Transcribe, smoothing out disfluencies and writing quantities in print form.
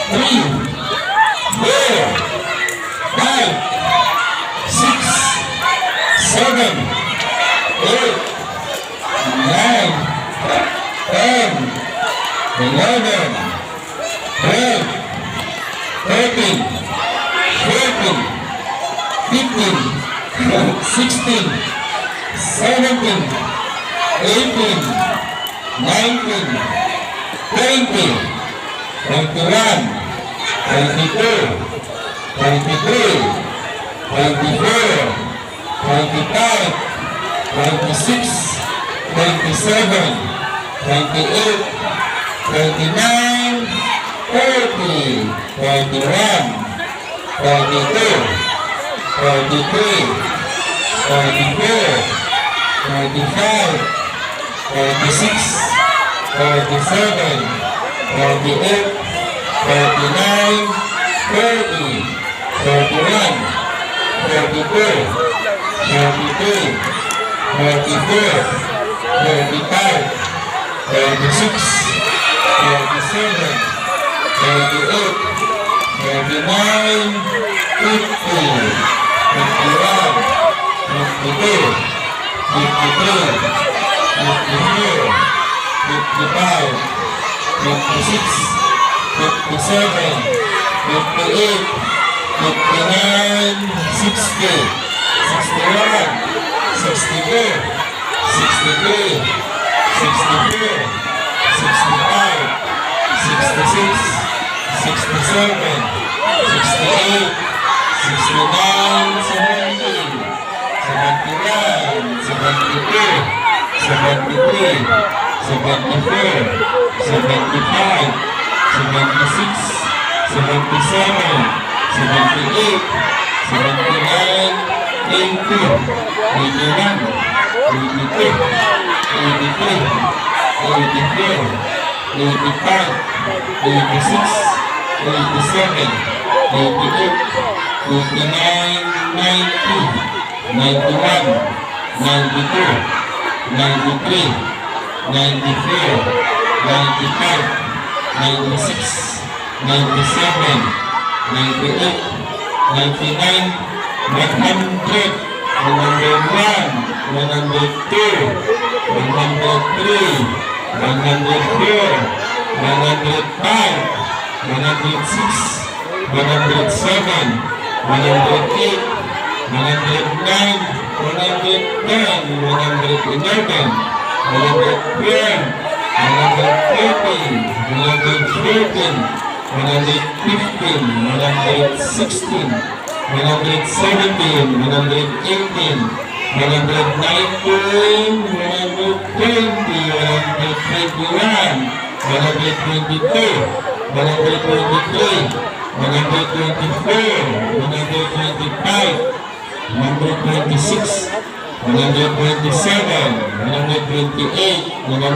3, 4, 5, 6, 7, 8, 9, 10, 11, 12, 13, 14, 15, 16, 17, 18, 19, 20, 21, 22, 23, 24, 25, 26, 27, 28, 29, 30, 31, 32, 33, 34, 35, 36, 37, 38, 39, 40, 41, 42, 43, 44, 45, 46, 47, 48, 49, 50, 51, 52, 53, 54, 55, 56, 57, 58, 59, 60, 61, 62, 63, 64, 65, 66, 67, 68, 69, 70, 71, 72, 73, 74, 75, 76, 77, 78, 79, 80, 81, 82, 83, 84, 85, 86, 87, 88, 89, 90, 91, 92, 93, 94, 95, 96, 97, 98, 99, 100, 101, 102, 103, 104, 105, 106, 107, 108, 109, 110, 111, 112, 113, 114, 115, 116, 117, 118, 119, 120, 121, 122, 123, 124, 125, 126, 127, 128,